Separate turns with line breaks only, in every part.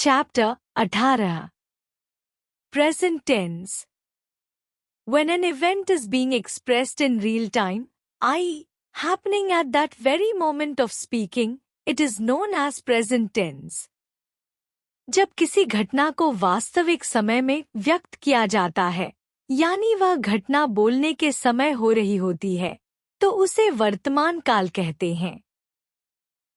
Chapter 18. Present tense. When an event is being expressed in real time, i.e., happening at that very moment of speaking, it is known as present tense. जब किसी घटना को वास्तविक समय में व्यक्त किया जाता है, यानी वह घटना बोलने के समय हो रही होती है, तो उसे वर्तमान काल कहते हैं।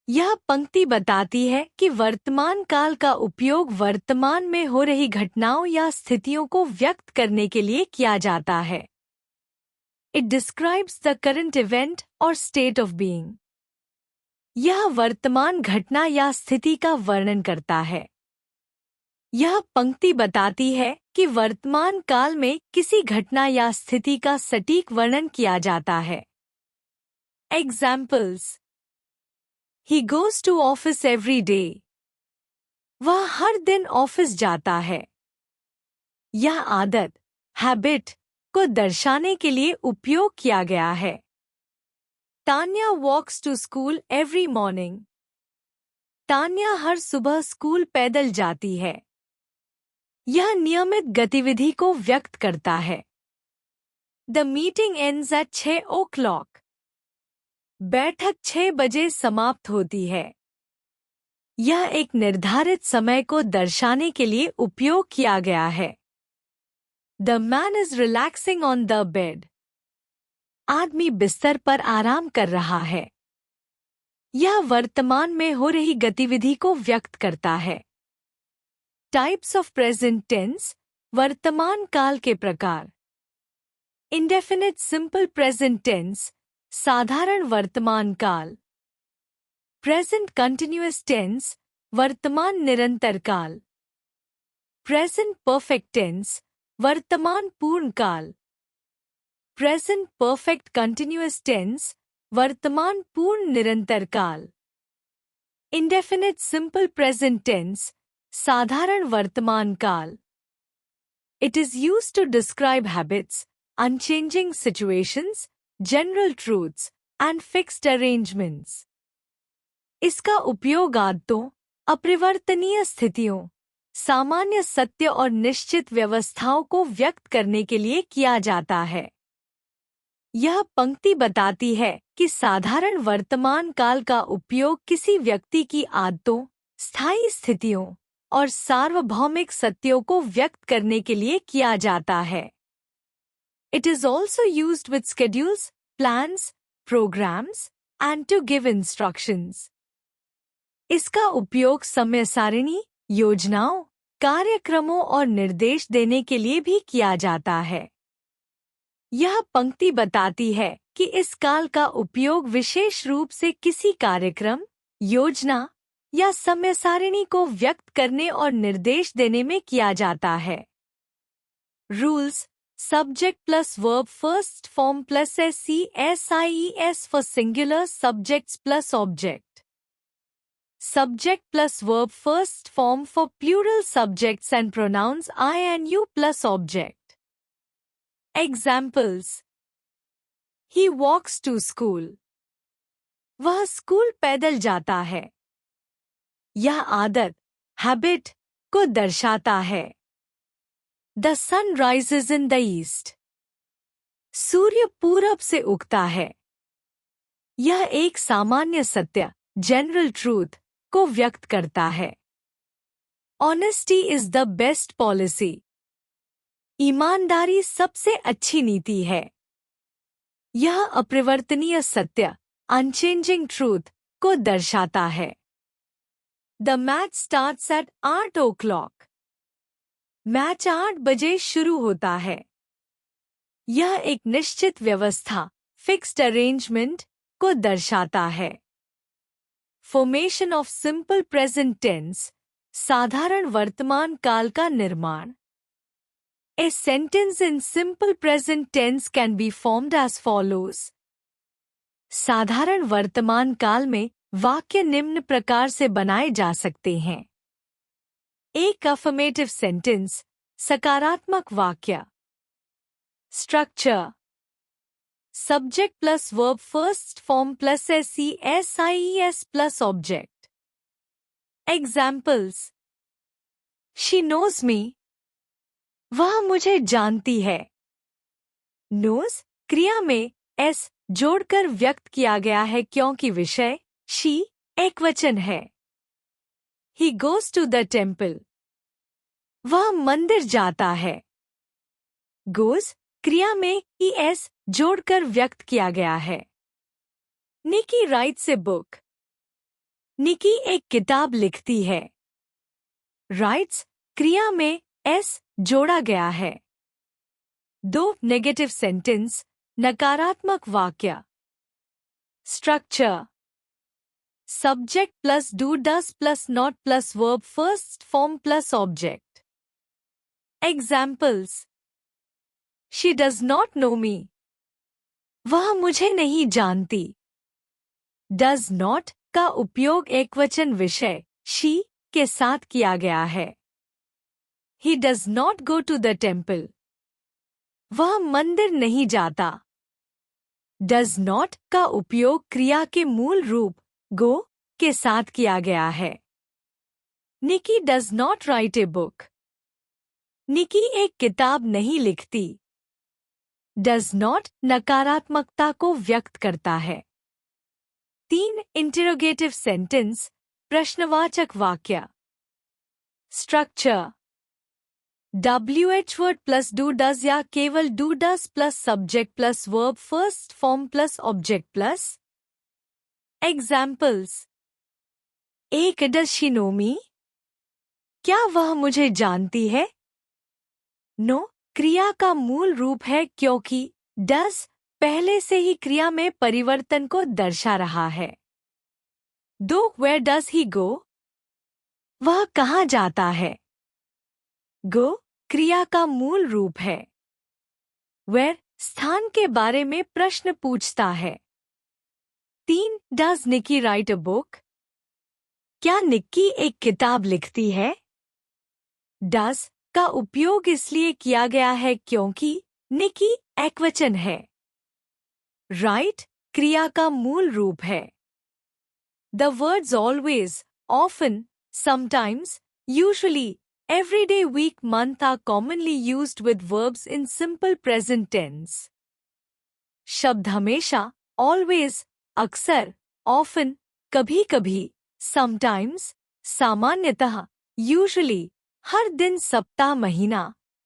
यह पंक्ति बताती है कि वर्तमान काल का उपयोग वर्तमान में हो रही घटनाओं या स्थितियों को व्यक्त करने के लिए किया जाता है। It describes the current event or state of being. यह वर्तमान घटना या स्थिति का वर्णन करता है। यह पंक्ति बताती है कि वर्तमान काल में किसी घटना या स्थिति का सटीक वर्णन किया जाता है। Examples. He goes to office every day. वह हर दिन ऑफिस जाता है। यह आदत, हैबिट, को दर्शाने के लिए उपयोग किया गया है। Tanya walks to school every morning. Tanya हर सुबह स्कूल पैदल जाती है। यह नियमित गतिविधि को व्यक्त करता है। The meeting ends at 6 o'clock. बैठक 6 बजे समाप्त होती है। यह एक निर्धारित समय को दर्शाने के लिए उपयोग किया गया है। The man is relaxing on the bed. आदमी बिस्तर पर आराम कर रहा है। यह वर्तमान में हो रही गतिविधि को व्यक्त करता है। Types of present tense, वर्तमान काल के प्रकार। Indefinite simple present tense, साधारण वर्तमान काल। Present continuous tense, वर्तमान निरंतर काल। Present perfect tense, वर्तमान पूर्ण काल। Present perfect continuous tense, वर्तमान पूर्ण निरंतर काल। Indefinite simple present tense, साधारण वर्तमान काल। It is used to describe habits, unchanging situations, general truths, and fixed arrangements. इसका उपयोग आदतों, अपरिवर्तनीय स्थितियों, सामान्य सत्य और निश्चित व्यवस्थाओं को व्यक्त करने के लिए किया जाता है। यह पंक्ति बताती है कि साधारण वर्तमान काल का उपयोग किसी व्यक्ति की आदतों, स्थायी स्थितियों और सार्वभौमिक सत्यों को व्यक्त करने के लिए किया जाता है। It is also used with schedules, plans, programs, and to give instructions. इसका उपयोग समय सारिणी, योजनाओं, कार्यक्रमों और निर्देश देने के लिए भी किया जाता है। यह पंक्ति बताती है कि इस काल का उपयोग विशेष रूप से किसी कार्यक्रम, योजना या समय सारिणी को व्यक्त करने और निर्देश देने में किया जाता है। Rules, subject plus verb first form plus SESIES for singular subjects plus object. Subject plus verb first form for plural subjects and pronouns I and you plus object. Examples. He walks to school. वह school पैदल जाता है। यह आदत, habit, को दर्शाता है। The sun rises in the east. सूर्य पूरब से उगता है। यह एक सामान्य सत्य, जनरल ट्रूथ, को व्यक्त करता है। Honesty is the best policy. ईमानदारी सबसे अच्छी नीति है। यह अपरिवर्तनीय सत्य, unchanging truth, को दर्शाता है। The match starts at 8 o'clock. Match 8 बजे शुरू होता है। यह एक निश्चित व्यवस्था, फिक्स्ड अरेंजमेंट, को दर्शाता है। Formation of simple present tense, साधारण वर्तमान काल का निर्माण। A sentence in simple present tense can be formed as follows. साधारण वर्तमान काल में वाक्य निम्न प्रकार से बनाए जा सकते हैं। एक अफर्मेटिव सेंटेंस, सकारात्मक वाक्य। Structure, subject plus verb first form plus SESIES plus object. Examples, she knows me. वह मुझे जानती है। नोज क्रिया में एस जोड़कर व्यक्त किया गया है क्योंकि विषय शी एकवचन है। He goes to the temple. वह मंदिर जाता है। गोज क्रिया में एस जोड़कर व्यक्त किया गया है। निकी राइट्स ए बुक। निकी एक किताब लिखती है। राइट्स क्रिया में एस जोड़ा गया है। दो नेगेटिव सेंटेंस नकारात्मक वाक्य। Structure subject plus do does plus not plus verb first form plus object. Examples she does not know me. वह मुझे नहीं जानती। डज नॉट का उपयोग एकवचन विषय शी के साथ किया गया है। He does not go to the temple. वह मंदिर नहीं जाता। डज नॉट का उपयोग क्रिया के मूल रूप गो के साथ किया गया है। Nikki does not write a book. Nikki एक किताब नहीं लिखती। डज नॉट नकारात्मकता को व्यक्त करता है। 3 इंटेरोगेटिव सेंटेंस प्रश्नवाचक वाक्य। Structure WH word plus do does या केवल do does plus subject plus verb first form plus object plus. Examples एक डज शी नो मी। क्या वह मुझे जानती है? नो क्रिया का मूल रूप है क्योंकि डज पहले से ही क्रिया में परिवर्तन को दर्शा रहा है। 2 वेयर डज ही गो। वह कहाँ जाता है? गो क्रिया का मूल रूप है। वेयर स्थान के बारे में प्रश्न पूछता है। 3 does Nikki write a book. क्या निक्की एक किताब लिखती है? डज का उपयोग इसलिए किया गया है क्योंकि निकी एकवचन है। राइट क्रिया का मूल रूप है। The words always, often, sometimes, usually, every day, week, month are commonly used with verbs in simple present tense. शब्द हमेशा, always, अक्सर, often, कभी कभी, sometimes, सामान्यतः, usually, हर दिन सप्ताह महीना,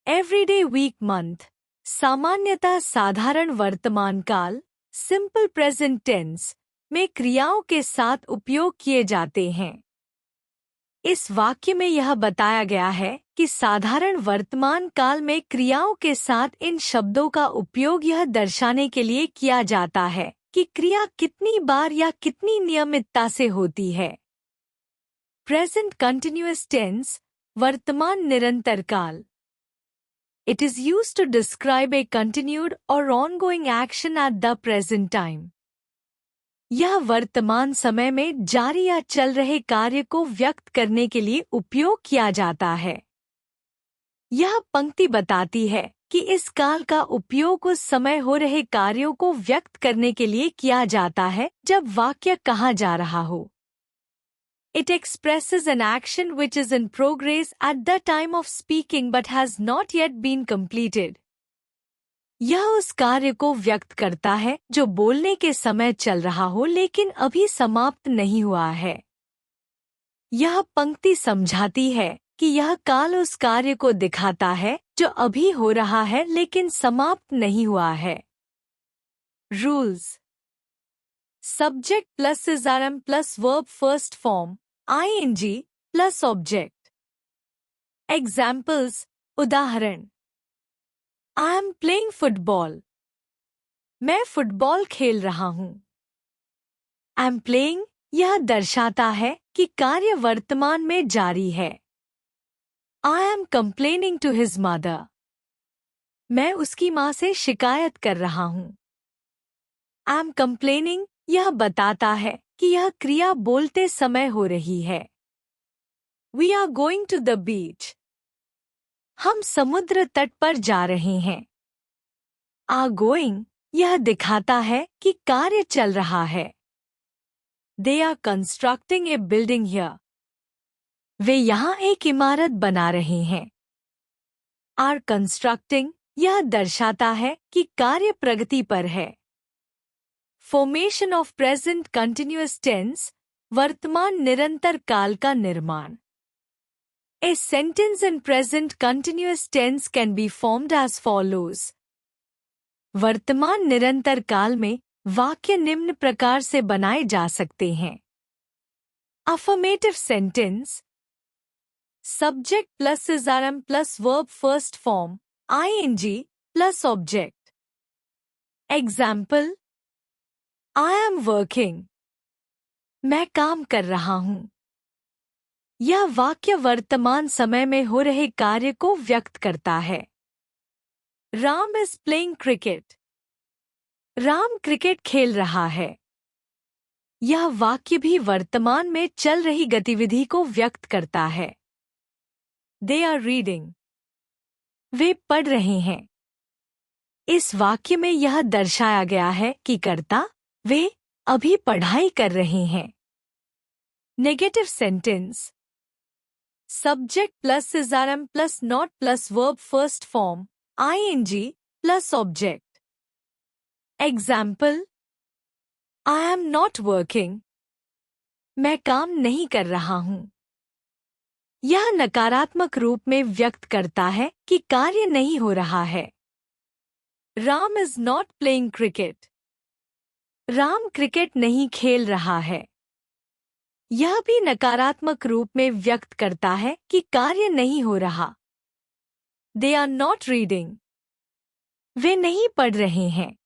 every day, week, month, सामान्यतः साधारण वर्तमान काल, simple present tense में क्रियाओं के साथ उपयोग किए जाते हैं। इस वाक्य में यह बताया गया है कि साधारण वर्तमान काल में क्रियाओं के साथ इन शब्दों का उपयोग यह दर्शाने के लिए किया जाता है कि क्रिया कितनी बार या कितनी नियमितता से होती है। प्रेजेंट कंटिन्यूअस टेंस वर्तमान निरंतर काल। It is used to describe a continued और ongoing action at the present time. यह वर्तमान समय में जारी या चल रहे कार्य को व्यक्त करने के लिए उपयोग किया जाता है। यह पंक्ति बताती है कि इस काल का उपयोग उस समय हो रहे कार्यों को व्यक्त करने के लिए किया जाता है जब वाक्य कहा जा रहा हो। It expresses an action which is in progress at the time of speaking but has not yet been completed. यह उस कार्य को व्यक्त करता है जो बोलने के समय चल रहा हो लेकिन अभी समाप्त नहीं हुआ है। यह पंक्ति समझाती है कि यह काल उस कार्य को दिखाता है जो अभी हो रहा है लेकिन समाप्त नहीं हुआ है। Rules subject plus is are am plus verb first form ING plus object. Examples उदाहरण आई एम प्लेइंग फुटबॉल। मैं फुटबॉल खेल रहा हूँ। आई एम प्लेइंग यह दर्शाता है कि कार्य वर्तमान में जारी है। I am complaining to his mother. मैं उसकी माँ से शिकायत कर रहा हूँ। आई एम कंप्लेनिंग यह बताता है कि यह क्रिया बोलते समय हो रही है। We are going to the beach. हम समुद्र तट पर जा रहे हैं। आर गोइंग यह दिखाता है कि कार्य चल रहा है। They are constructing a building here. वे यहाँ एक इमारत बना रहे हैं। आर कंस्ट्रक्टिंग यह दर्शाता है कि कार्य प्रगति पर है। Formation of present continuous tense वर्तमान निरंतर काल का निर्माण। A sentence in present continuous tense can be formed as follows. वर्तमान निरंतर काल में वाक्य निम्न प्रकार से बनाए जा सकते हैं। Affirmative sentence. Subject plus is plus verb first form, ing plus object. Example. I am working. मैं काम कर रहा हूँ। यह वाक्य वर्तमान समय में हो रहे कार्य को व्यक्त करता है। Ram is playing cricket. Ram cricket खेल रहा है। यह वाक्य भी वर्तमान में चल रही गतिविधि को व्यक्त करता है। They are reading. वे पढ़ रहे हैं। इस वाक्य में यह दर्शाया गया है कि कर्ता वे अभी पढ़ाई कर रहे हैं। Negative sentence. Subject plus is plus not plus verb first form, ing plus object. Example. I am not working. मैं काम नहीं कर रहा हूँ। यह नकारात्मक रूप में व्यक्त करता है कि कार्य नहीं हो रहा है। Ram is not playing cricket. Ram cricket नहीं खेल रहा है। यह भी नकारात्मक रूप में व्यक्त करता है कि कार्य नहीं हो रहा। They are not reading. वे नहीं पढ़ रहे हैं।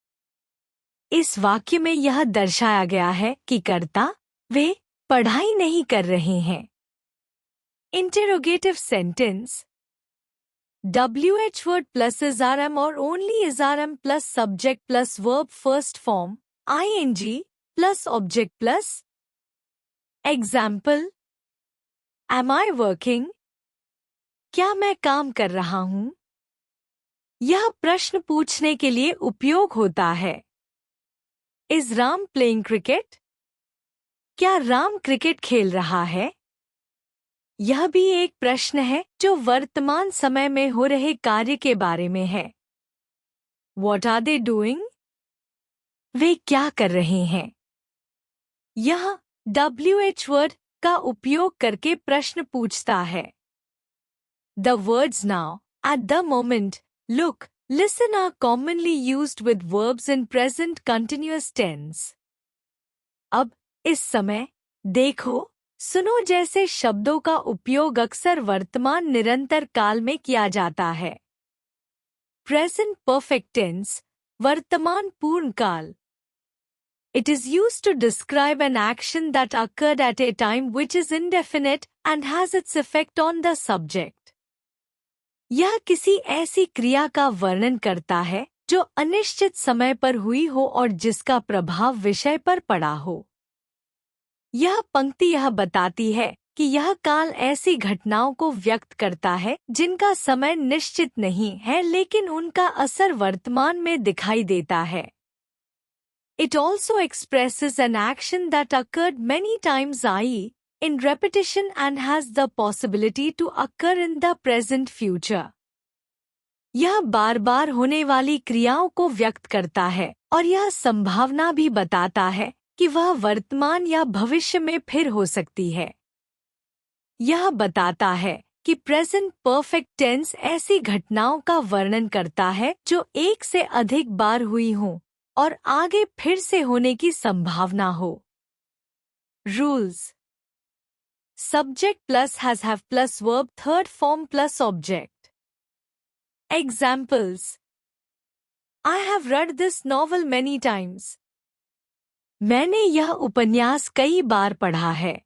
इस वाक्य में यह दर्शाया गया है कि कर्ता वे पढ़ाई नहीं कर रहे हैं। Interrogative sentence. WH word plus is or only is plus subject plus verb first form, ing plus object plus. Example. Am I working? क्या मैं काम कर रहा हूँ? यह प्रश्न पूछने के लिए उपयोग होता है। Is Ram playing cricket? क्या राम क्रिकेट खेल रहा है? यह भी एक प्रश्न है जो वर्तमान समय में हो रहे कार्य के बारे में है। What are they doing? वे क्या कर रहे हैं? यह WH word का उपयोग करके प्रश्न पूछता है। The words now, at the moment, look, listen are commonly used with verbs in present continuous tense. अब इस समय देखो, सुनो जैसे शब्दों का उपयोग अक्सर वर्तमान निरंतर काल में किया जाता है। Present perfect tense, वर्तमान पूर्ण काल। It is used to describe an action that occurred at a time which is indefinite and has its effect on the subject. यह किसी ऐसी क्रिया का वर्णन करता है जो अनिश्चित समय पर हुई हो और जिसका प्रभाव विषय पर पड़ा हो। यह पंक्ति यह बताती है कि यह काल ऐसी घटनाओं को व्यक्त करता है जिनका समय निश्चित नहीं है लेकिन उनका असर वर्तमान में दिखाई देता है। It also expresses an action that occurred many times, i.e., in repetition and has the possibility to occur in the present future. यह बार बार होने वाली क्रियाओं को व्यक्त करता है और यह संभावना भी बताता है कि वह वर्तमान या भविष्य में फिर हो सकती है। यह बताता है कि प्रेजेंट परफेक्ट टेंस ऐसी घटनाओं का वर्णन करता है जो एक से अधिक बार हुई हों और आगे फिर से होने की संभावना हो। Rules. Subject plus have plus verb third form plus object. Examples. I have read this novel many times. मैंने यह उपन्यास कई बार पढ़ा है।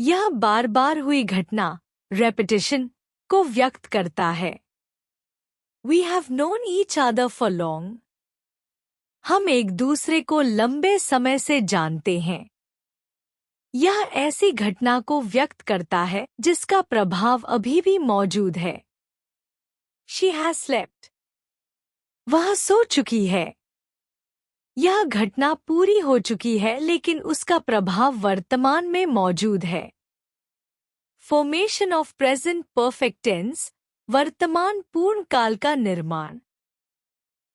यह बार बार हुई घटना रेपिटेशन को व्यक्त करता है। We have known each other for long. हम एक दूसरे को लंबे समय से जानते हैं। यह ऐसी घटना को व्यक्त करता है जिसका प्रभाव अभी भी मौजूद है। She has slept. वह सो चुकी है। यह घटना पूरी हो चुकी है लेकिन उसका प्रभाव वर्तमान में मौजूद है। Formation of present perfect tense, वर्तमान पूर्ण काल का निर्माण।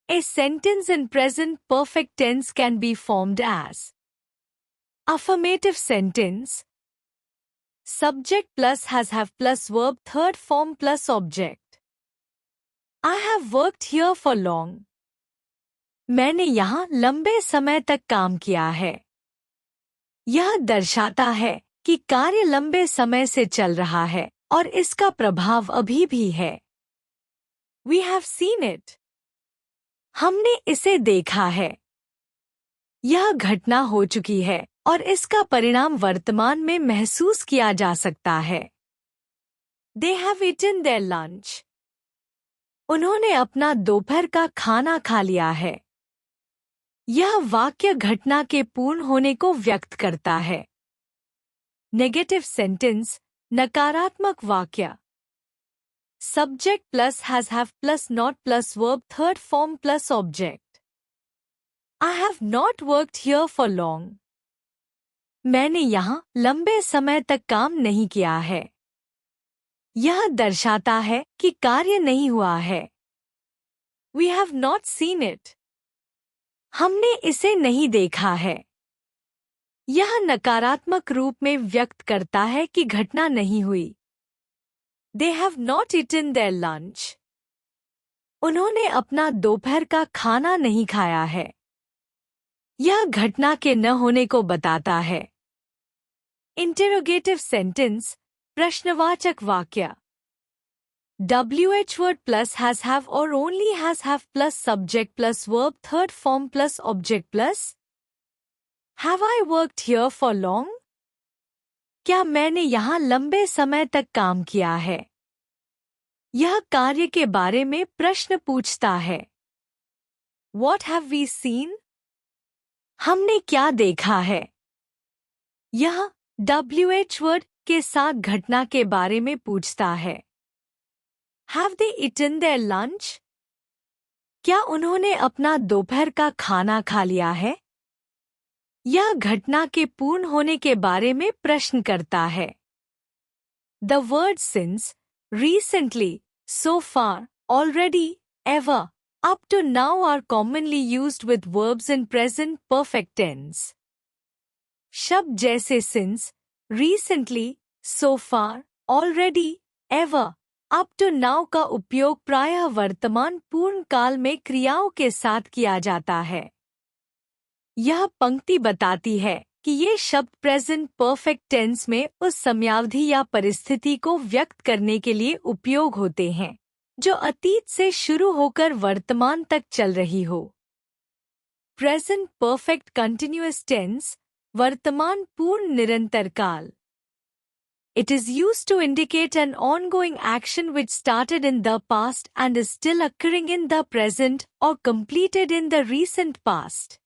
A sentence in present perfect tense can be formed as affirmative sentence, subject plus has have plus verb third form plus object. I have worked here for long. मैंने यहाँ लंबे समय तक काम किया है। यह दर्शाता है कि कार्य लंबे समय से चल रहा है और इसका प्रभाव अभी भी है। We have seen it. हमने इसे देखा है। यह घटना हो चुकी है और इसका परिणाम वर्तमान में महसूस किया जा सकता है। They have eaten their lunch. उन्होंने अपना दोपहर का खाना खा लिया है। यह वाक्य घटना के पूर्ण होने को व्यक्त करता है। नेगेटिव सेंटेंस, नकारात्मक वाक्य। Subject plus has have plus not plus verb third form plus object. I have not worked here for long. मैंने यहाँ लंबे समय तक काम नहीं किया है। यह दर्शाता है कि कार्य नहीं हुआ है। We have not seen it. हमने इसे नहीं देखा है। यह नकारात्मक रूप में व्यक्त करता है कि घटना नहीं हुई। They have not eaten their lunch. उन्होंने अपना दोपहर का खाना नहीं खाया है। यह घटना के न होने को बताता है। इंटेरोगेटिव सेंटेंस, प्रश्नवाचक वाक्य। WH word plus has have or only has have plus subject plus verb third form plus object plus have I worked here for long? क्या मैंने यहाँ लंबे समय तक काम किया है? यह कार्य के बारे में प्रश्न पूछता है। What have we seen? हमने क्या देखा है? यह WH word के साथ घटना के बारे में पूछता है। Have they eaten their lunch? क्या उन्होंने अपना दोपहर का खाना खा लिया है? यह घटना के पूर्ण होने के बारे में प्रश्न करता है। The words since, recently, so far, already, ever, up to now are commonly used with verbs in present perfect tense. शब्द जैसे since, recently, so far, already, ever, up to now का उपयोग प्रायः वर्तमान पूर्ण काल में क्रियाओं के साथ किया जाता है। यह पंक्ति बताती है कि ये शब्द प्रेजेंट परफेक्ट टेंस में उस समयावधि या परिस्थिति को व्यक्त करने के लिए उपयोग होते हैं जो अतीत से शुरू होकर वर्तमान तक चल रही हो। प्रेजेंट परफेक्ट कंटिन्यूअस टेंस, वर्तमान पूर्ण निरंतर काल। It is used to indicate an ongoing action which started in the past and is still occurring in the present or completed in the recent past.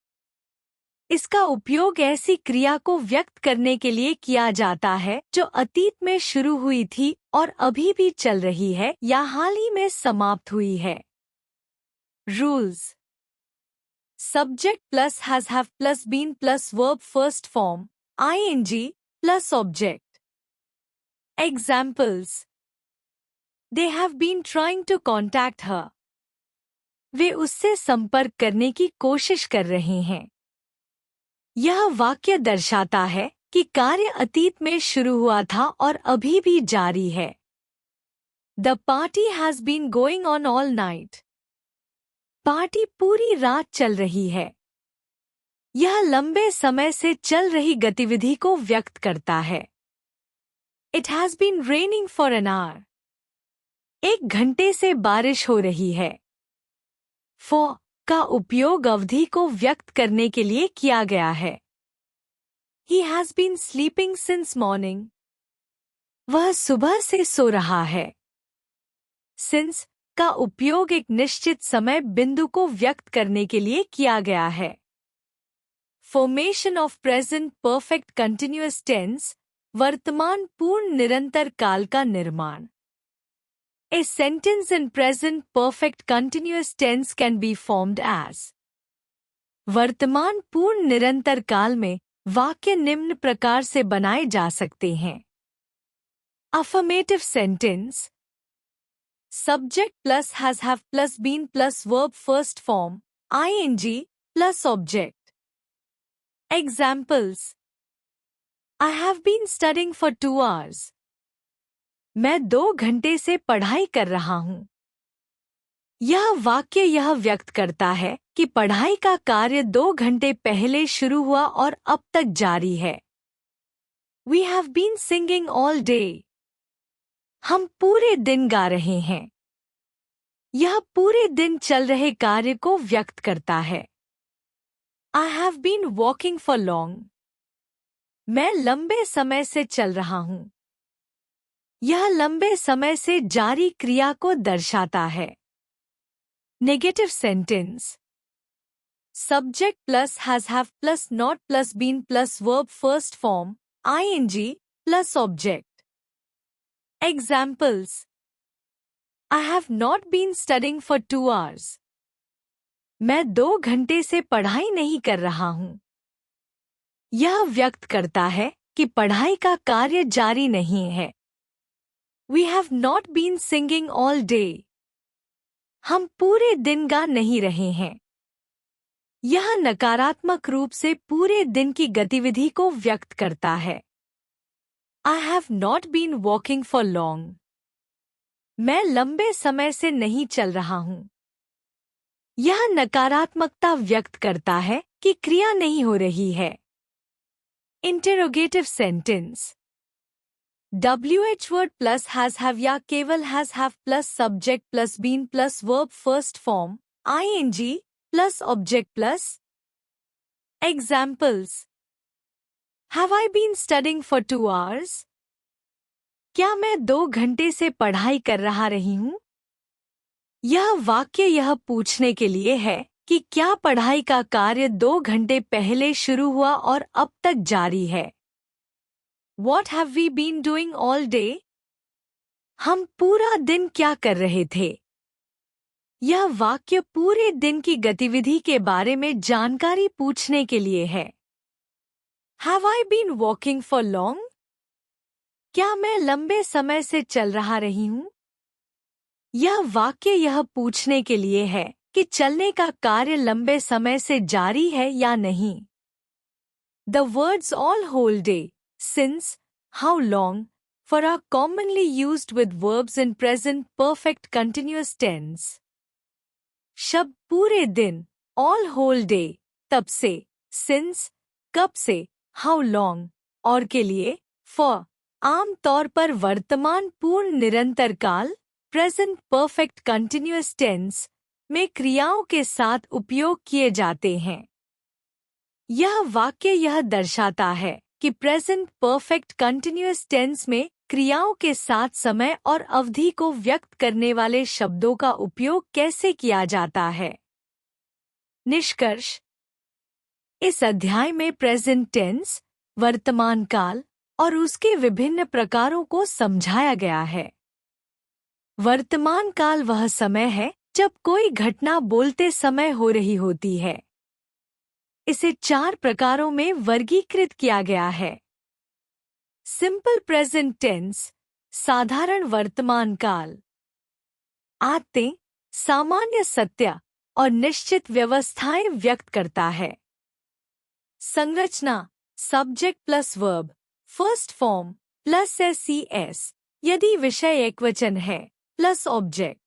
इसका उपयोग ऐसी क्रिया को व्यक्त करने के लिए किया जाता है जो अतीत में शुरू हुई थी और अभी भी चल रही है या हाल ही में समाप्त हुई है। Rules. Subject plus has have plus been plus verb first form, ing plus object. Examples. They have been trying to contact her. वे उससे संपर्क करने की कोशिश कर रहे हैं। यह वाक्य दर्शाता है कि कार्य अतीत में शुरू हुआ था और अभी भी जारी है। The party has been going on all night. Party पूरी रात चल रही है। यह लंबे समय से चल रही गतिविधि को व्यक्त करता है। It has been raining for an hour. 1 घंटे से बारिश हो रही है। For का उपयोग अवधि को व्यक्त करने के लिए किया गया है। He has been sleeping since morning. वह सुबह से सो रहा है। Since का उपयोग एक निश्चित समय बिंदु को व्यक्त करने के लिए किया गया है। Formation of present perfect continuous tense, वर्तमान पूर्ण निरंतर काल का निर्माण। A sentence in present perfect continuous tense can be formed as। वर्तमान पूर्ण निरंतर काल में वाक्य निम्न प्रकार से बनाए जा सकते हैं। Affirmative sentence. Subject plus has have plus been plus verb first form, ing plus object. Examples. I have been studying for 2 hours. मैं 2 घंटे से पढ़ाई कर रहा हूँ। यह वाक्य यह व्यक्त करता है कि पढ़ाई का कार्य 2 घंटे पहले शुरू हुआ और अब तक जारी है। We have been singing all day. हम पूरे दिन गा रहे हैं। यह पूरे दिन चल रहे कार्य को व्यक्त करता है। I have been walking for long. मैं लंबे समय से चल रहा हूँ। यह लंबे समय से जारी क्रिया को दर्शाता है। Negative sentence. Subject plus has have plus not plus been plus verb first form, ing plus object. Examples. I have not been studying for 2 hours. मैं 2 घंटे से पढ़ाई नहीं कर रहा हूँ। यह व्यक्त करता है कि पढ़ाई का कार्य जारी नहीं है। We have not been singing all day. हम पूरे दिन गा नहीं रहे हैं। यह नकारात्मक रूप से पूरे दिन की गतिविधि को व्यक्त करता है। I have not been walking for long. मैं लंबे समय से नहीं चल रहा हूँ। यह नकारात्मकता व्यक्त करता है कि क्रिया नहीं हो रही है। Interrogative sentence. WH word plus has have या केवल has have plus subject plus been plus verb first form, ing plus object plus. Examples. Have I been studying for 2 hours? क्या मैं 2 घंटे से पढ़ाई कर रही हूँ? यह वाक्य यह पूछने के लिए है कि क्या पढ़ाई का कार्य 2 घंटे पहले शुरू हुआ और अब तक जारी है। What have we been doing all day? हम पूरा दिन क्या कर रहे थे? यह वाक्य पूरे दिन की गतिविधि के बारे में जानकारी पूछने के लिए है। Have I been walking for long? क्या मैं लंबे समय से चल रही हूँ? यह वाक्य यह पूछने के लिए है कि चलने का कार्य लंबे समय से जारी है या नहीं। The words all whole day, since, how long, for are commonly used with verbs in present perfect continuous tense. शब्द पूरे दिन, all whole day, तब से, since, कब से, how long, और के लिए, for, आम तौर पर वर्तमान पूर्ण निरंतर काल, present perfect continuous tense, में क्रियाओं के साथ उपयोग किए जाते हैं। यह वाक्य यह दर्शाता है कि प्रेजेंट परफेक्ट कंटिन्यूअस टेंस में क्रियाओं के साथ समय और अवधि को व्यक्त करने वाले शब्दों का उपयोग कैसे किया जाता है। निष्कर्ष। इस अध्याय में प्रेजेंट टेंस, वर्तमान काल और उसके विभिन्न प्रकारों को समझाया गया है। वर्तमान काल वह समय है जब कोई घटना बोलते समय हो रही होती है। इसे 4 प्रकारों में वर्गीकृत किया गया है। सिंपल प्रेजेंट टेंस, साधारण वर्तमान काल। आते, सामान्य सत्य और निश्चित व्यवस्थाएं व्यक्त करता है। संरचना, subject plus verb, first form plus SES यदि विषय एकवचन है, प्लस ऑब्जेक्ट।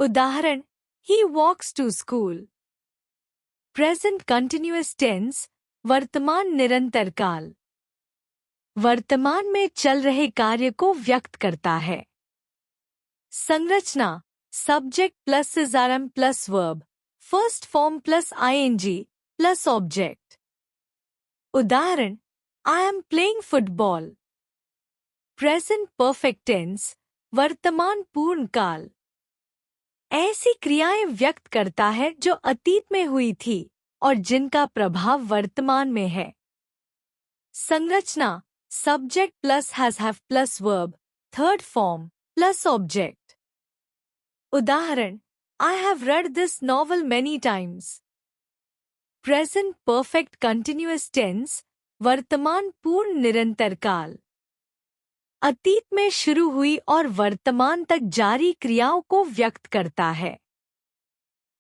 उदाहरण, he walks to school. Present continuous tense, वर्तमान निरंतर काल, वर्तमान में चल रहे कार्य को व्यक्त करता है। संरचना, subject plus SRM plus verb, first form plus ING plus object. उदाहरण, I am playing football. Present perfect tense, वर्तमान पूर्ण काल, ऐसी क्रियाएं व्यक्त करता है जो अतीत में हुई थी और जिनका प्रभाव वर्तमान में है। संरचना, subject plus has have plus verb, third form plus object. उदाहरण, I have read this novel many times. Present perfect continuous tense, वर्तमान पूर्ण निरंतर काल, अतीत में शुरू हुई और वर्तमान तक जारी क्रियाओं को व्यक्त करता है।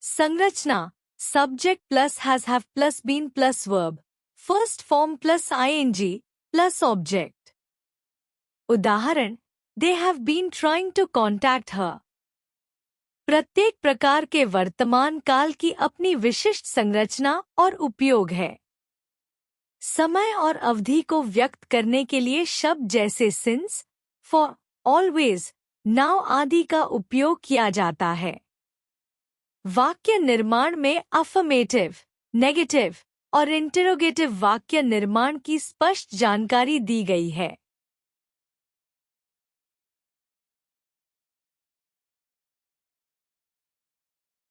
संरचना subject plus have plus been plus verb, first form plus ING plus object. उदाहरण, they have been trying to contact her. प्रत्येक प्रकार के वर्तमान काल की अपनी विशिष्ट संरचना और उपयोग है। समय और अवधि को व्यक्त करने के लिए शब्द जैसे सिंस, फॉर, ऑलवेज, नाउ आदि का उपयोग किया जाता है। वाक्य निर्माण में अफर्मेटिव, नेगेटिव और इंटरोगेटिव वाक्य निर्माण की स्पष्ट जानकारी दी गई है।